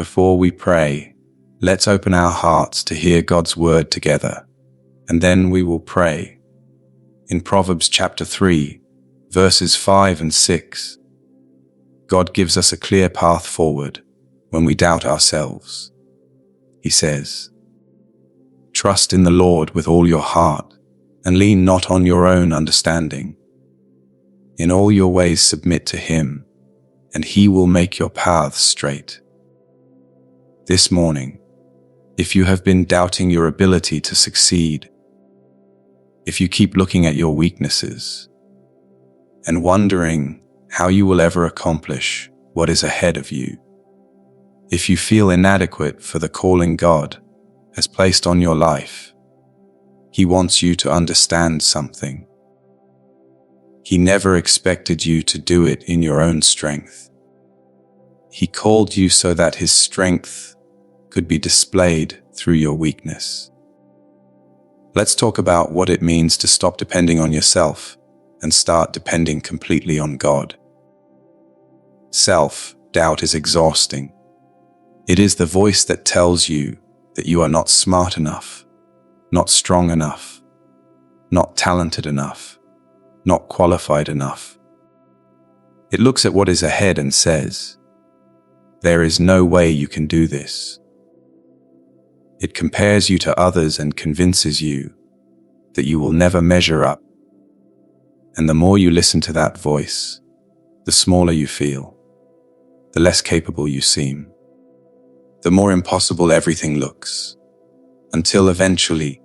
Before we pray, let's open our hearts to hear God's word together, and then we will pray. In Proverbs chapter 3, verses 5 and 6, God gives us a clear path forward when we doubt ourselves. He says, "Trust in the Lord with all your heart, and lean not on your own understanding. In all your ways submit to Him, and He will make your paths straight." This morning, if you have been doubting your ability to succeed, if you keep looking at your weaknesses and wondering how you will ever accomplish what is ahead of you, if you feel inadequate for the calling God has placed on your life, He wants you to understand something. He never expected you to do it in your own strength. He called you so that His strength could be displayed through your weakness. Let's talk about what it means to stop depending on yourself and start depending completely on God. Self-doubt is exhausting. It is the voice that tells you that you are not smart enough, not strong enough, not talented enough, not qualified enough. It looks at what is ahead and says, "There is no way you can do this." It compares you to others and convinces you that you will never measure up. And the more you listen to that voice, the smaller you feel, the less capable you seem, the more impossible everything looks, until eventually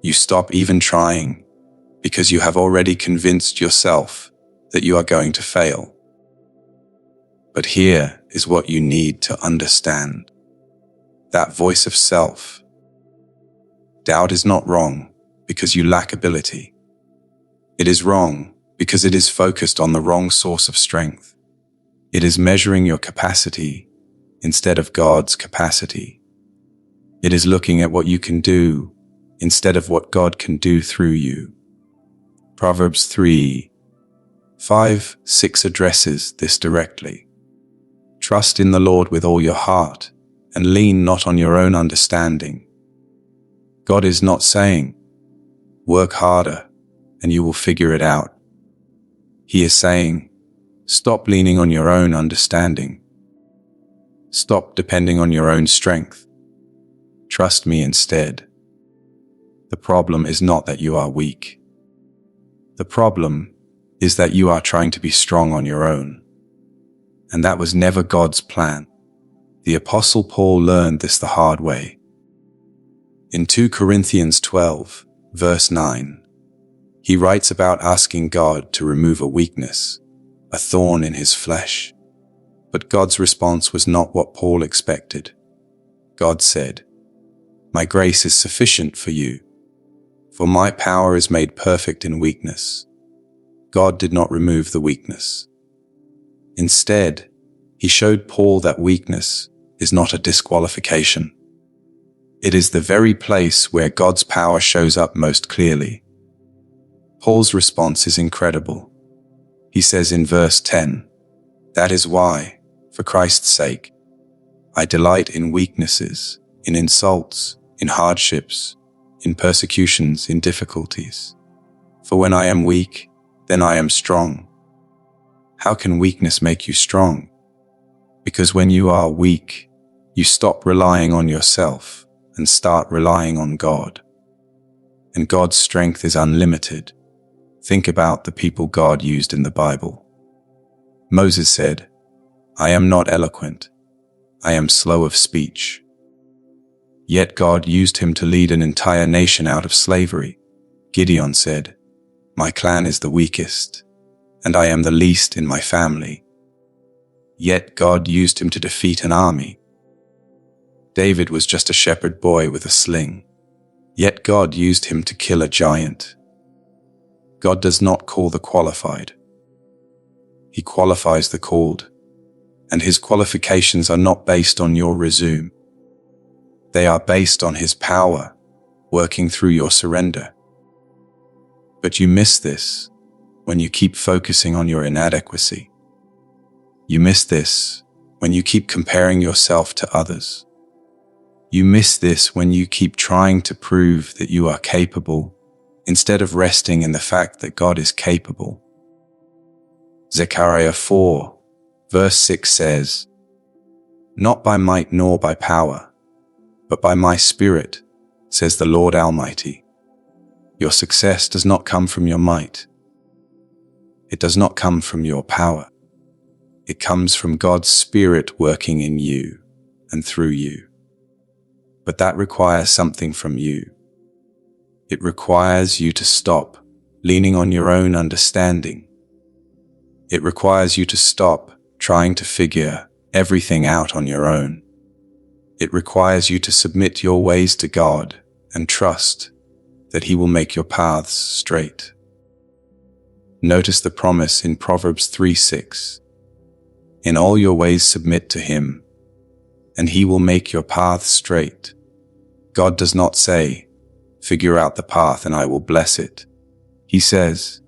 you stop even trying because you have already convinced yourself that you are going to fail. But here is what you need to understand. That voice of self. Doubt is not wrong because you lack ability. It is wrong because it is focused on the wrong source of strength. It is measuring your capacity instead of God's capacity. It is looking at what you can do instead of what God can do through you. Proverbs 3, 5, 6 addresses this directly. Trust in the Lord with all your heart, and lean not on your own understanding. God is not saying, "Work harder and you will figure it out." He is saying, stop leaning on your own understanding. Stop depending on your own strength. Trust me instead. The problem is not that you are weak. The problem is that you are trying to be strong on your own. And that was never God's plan. The Apostle Paul learned this the hard way. In 2 Corinthians 12, verse 9, he writes about asking God to remove a weakness, a thorn in his flesh. But God's response was not what Paul expected. God said, "My grace is sufficient for you, for my power is made perfect in weakness." God did not remove the weakness. Instead, he showed Paul that weakness is not a disqualification. It is the very place where God's power shows up most clearly. Paul's response is incredible. He says in verse 10, "That is why, for Christ's sake, I delight in weaknesses, in insults, in hardships, in persecutions, in difficulties. For when I am weak, then I am strong." How can weakness make you strong? Because when you are weak, you stop relying on yourself and start relying on God. And God's strength is unlimited. Think about the people God used in the Bible. Moses said, "I am not eloquent. I am slow of speech." Yet God used him to lead an entire nation out of slavery. Gideon said, "My clan is the weakest, and I am the least in my family." Yet God used him to defeat an army. David was just a shepherd boy with a sling. Yet God used him to kill a giant. God does not call the qualified. He qualifies the called. And his qualifications are not based on your resume. They are based on his power, working through your surrender. But you miss this when you keep focusing on your inadequacy. You miss this when you keep comparing yourself to others. You miss this when you keep trying to prove that you are capable, instead of resting in the fact that God is capable. Zechariah 4, verse 6 says, "Not by might nor by power, but by my Spirit, says the Lord Almighty." Your success does not come from your might. It does not come from your power. It comes from God's Spirit working in you and through you. But that requires something from you. It requires you to stop leaning on your own understanding. It requires you to stop trying to figure everything out on your own. It requires you to submit your ways to God and trust that He will make your paths straight. Notice the promise in Proverbs 3:6. "In all your ways submit to Him, and He will make your paths straight." God does not say, "Figure out the path and I will bless it." He says,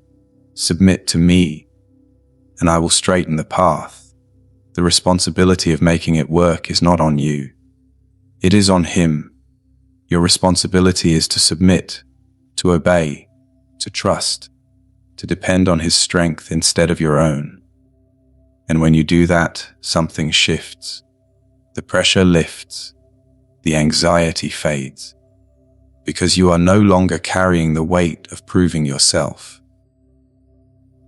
"Submit to me, and I will straighten the path." The responsibility of making it work is not on you. It is on Him. Your responsibility is to submit, to obey, to trust, to depend on His strength instead of your own. And when you do that, something shifts. The pressure lifts. The anxiety fades. Because you are no longer carrying the weight of proving yourself.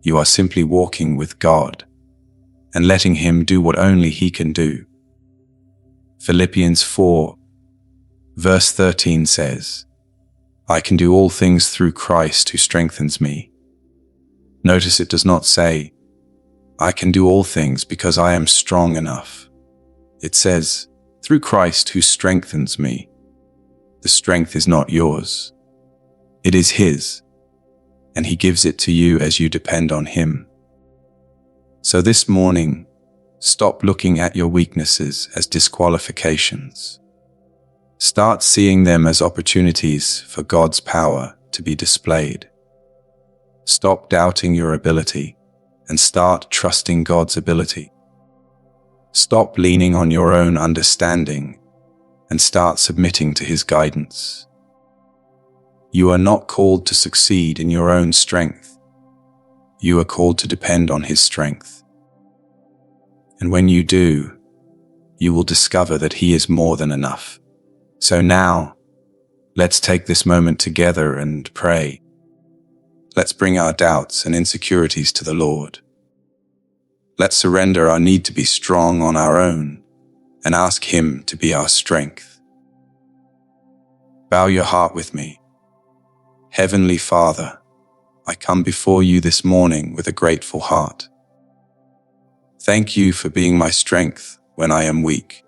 You are simply walking with God and letting Him do what only He can do. Philippians 4, verse 13 says, "I can do all things through Christ who strengthens me." Notice it does not say, "I can do all things because I am strong enough." It says, "Through Christ who strengthens me." The strength is not yours. It is His, and He gives it to you as you depend on Him. So this morning, stop looking at your weaknesses as disqualifications. Start seeing them as opportunities for God's power to be displayed. Stop doubting your ability and start trusting God's ability. Stop leaning on your own understanding and start submitting to His guidance. You are not called to succeed in your own strength. You are called to depend on His strength. And when you do, you will discover that He is more than enough. So now, let's take this moment together and pray. Let's bring our doubts and insecurities to the Lord. Let's surrender our need to be strong on our own and ask Him to be our strength. Bow your heart with me. Heavenly Father, I come before you this morning with a grateful heart. Thank you for being my strength when I am weak.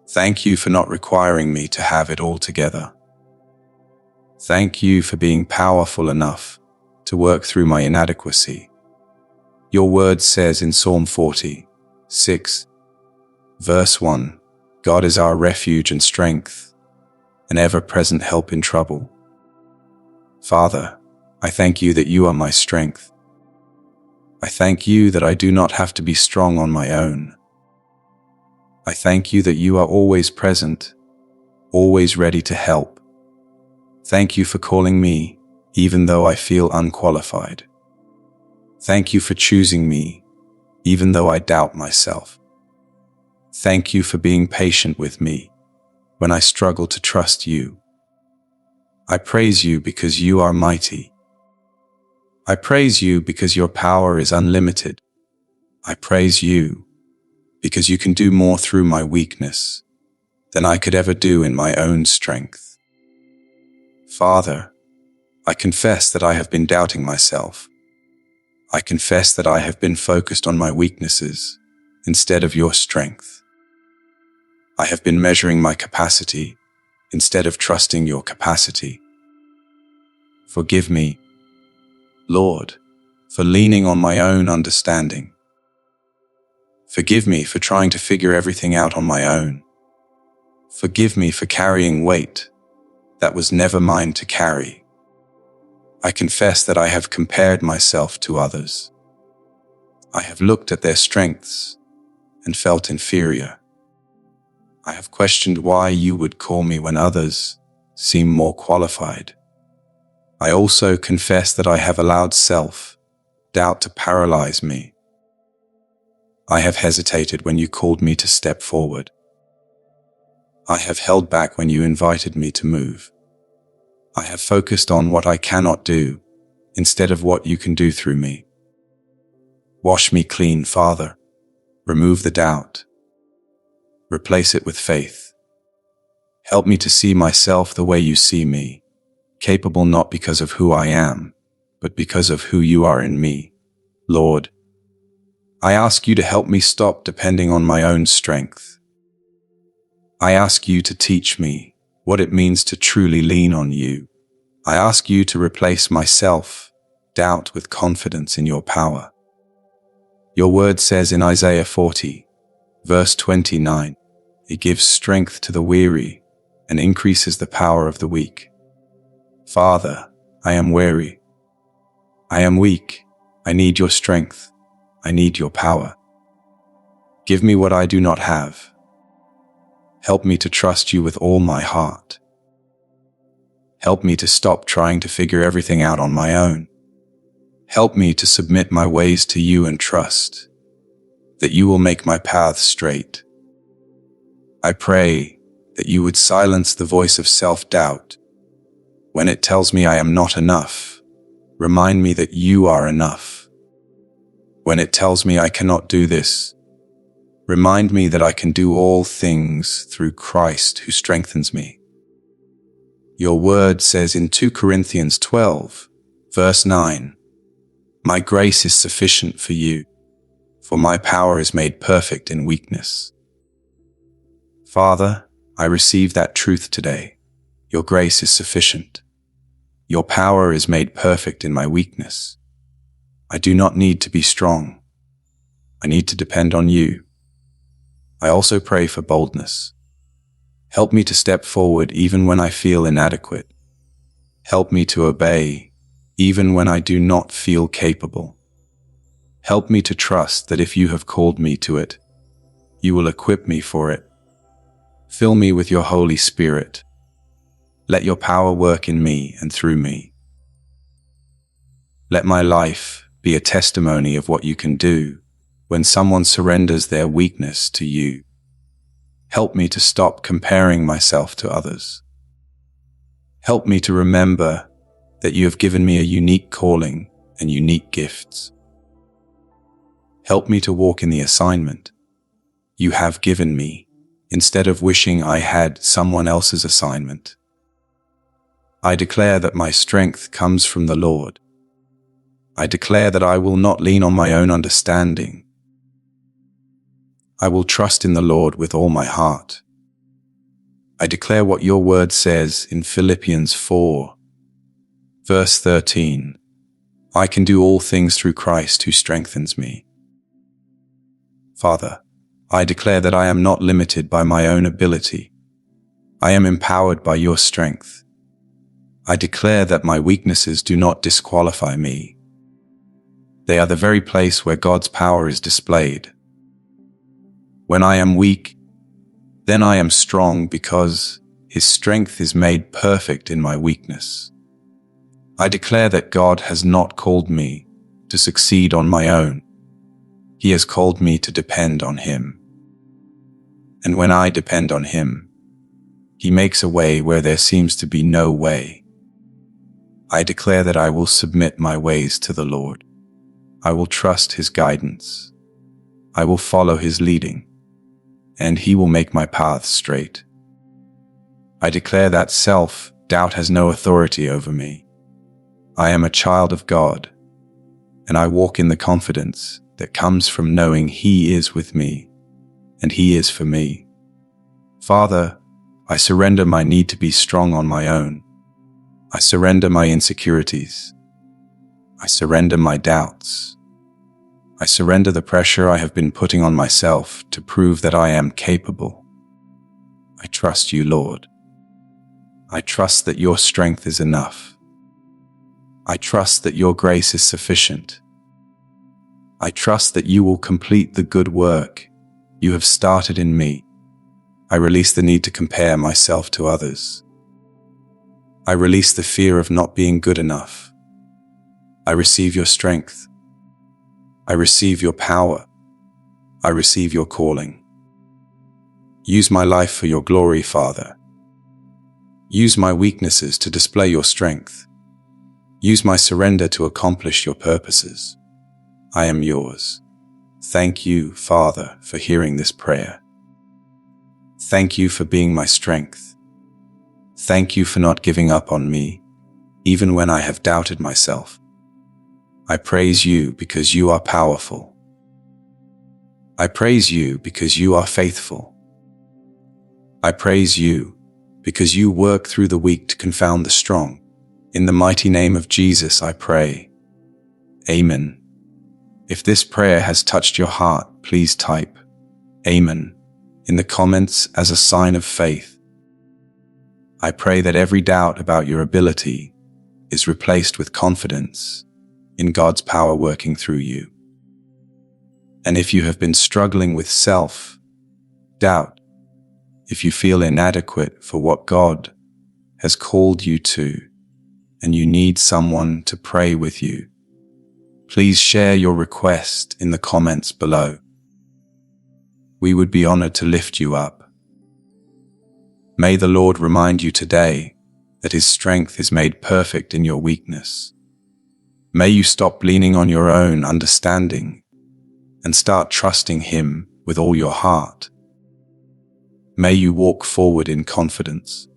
Thank you for not requiring me to have it all together. Thank you for being powerful enough to work through my inadequacy. Your word says in Psalm 46, verse 1, "God is our refuge and strength, an ever-present help in trouble." Father, I thank you that you are my strength. I thank you that I do not have to be strong on my own. I thank you that you are always present, always ready to help. Thank you for calling me, even though I feel unqualified. Thank you for choosing me, even though I doubt myself. Thank you for being patient with me when I struggle to trust you. I praise you because you are mighty. I praise you because your power is unlimited. I praise you because you can do more through my weakness than I could ever do in my own strength. Father, I confess that I have been doubting myself. I confess that I have been focused on my weaknesses instead of your strength. I have been measuring my capacity instead of trusting your capacity. Forgive me, Lord, for leaning on my own understanding. Forgive me for trying to figure everything out on my own. Forgive me for carrying weight that was never mine to carry. I confess that I have compared myself to others. I have looked at their strengths and felt inferior. I have questioned why you would call me when others seem more qualified. I also confess that I have allowed self-doubt to paralyze me. I have hesitated when you called me to step forward. I have held back when you invited me to move. I have focused on what I cannot do instead of what you can do through me. Wash me clean, Father. Remove the doubt. Replace it with faith. Help me to see myself the way you see me, capable not because of who I am, but because of who you are in me. Lord, I ask you to help me stop depending on my own strength. I ask you to teach me what it means to truly lean on you. I ask you to replace my self-doubt with confidence in your power. Your word says in Isaiah 40, verse 29, it gives strength to the weary and increases the power of the weak. Father, I am weary. I am weak. I need your strength. I need your power. Give me what I do not have. Help me to trust you with all my heart. Help me to stop trying to figure everything out on my own. Help me to submit my ways to you and trust that you will make my path straight. I pray that you would silence the voice of self-doubt. When it tells me I am not enough, remind me that you are enough. When it tells me I cannot do this, remind me that I can do all things through Christ who strengthens me. Your word says in 2 Corinthians 12, verse 9, my grace is sufficient for you, for my power is made perfect in weakness. Father, I receive that truth today. Your grace is sufficient. Your power is made perfect in my weakness. I do not need to be strong. I need to depend on you. I also pray for boldness. Help me to step forward even when I feel inadequate. Help me to obey even when I do not feel capable. Help me to trust that if you have called me to it, you will equip me for it. Fill me with your Holy Spirit. Let your power work in me and through me. Let my life be a testimony of what you can do when someone surrenders their weakness to you. Help me to stop comparing myself to others. Help me to remember that you have given me a unique calling and unique gifts. Help me to walk in the assignment you have given me instead of wishing I had someone else's assignment. I declare that my strength comes from the Lord. I declare that I will not lean on my own understanding. I will trust in the Lord with all my heart. I declare what your word says in Philippians 4, verse 13. I can do all things through Christ who strengthens me. Father, I declare that I am not limited by my own ability. I am empowered by your strength. I declare that my weaknesses do not disqualify me. They are the very place where God's power is displayed. When I am weak, then I am strong because His strength is made perfect in my weakness. I declare that God has not called me to succeed on my own. He has called me to depend on Him. And when I depend on Him, He makes a way where there seems to be no way. I declare that I will submit my ways to the Lord. I will trust His guidance. I will follow His leading, and He will make my path straight. I declare that self-doubt has no authority over me. I am a child of God, and I walk in the confidence that comes from knowing He is with me, and He is for me. Father, I surrender my need to be strong on my own. I surrender my insecurities. I surrender my doubts. I surrender the pressure I have been putting on myself to prove that I am capable. I trust you, Lord. I trust that your strength is enough. I trust that your grace is sufficient. I trust that you will complete the good work You have started in me. I release the need to compare myself to others. I release the fear of not being good enough. I receive your strength. I receive your power. I receive your calling. Use my life for your glory, Father. Use my weaknesses to display your strength. Use my surrender to accomplish your purposes. I am yours. Thank you, Father, for hearing this prayer. Thank you for being my strength. Thank you for not giving up on me, even when I have doubted myself. I praise you because you are powerful. I praise you because you are faithful. I praise you because you work through the weak to confound the strong. In the mighty name of Jesus, I pray. Amen. If this prayer has touched your heart, please type Amen in the comments as a sign of faith. I pray that every doubt about your ability is replaced with confidence in God's power working through you. And if you have been struggling with self-doubt, if you feel inadequate for what God has called you to, and you need someone to pray with you, please share your request in the comments below. We would be honored to lift you up. May the Lord remind you today that His strength is made perfect in your weakness. May you stop leaning on your own understanding and start trusting Him with all your heart. May you walk forward in confidence,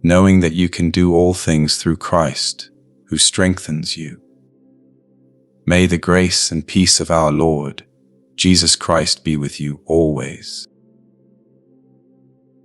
knowing that you can do all things through Christ, who strengthens you. May the grace and peace of our Lord Jesus Christ be with you always.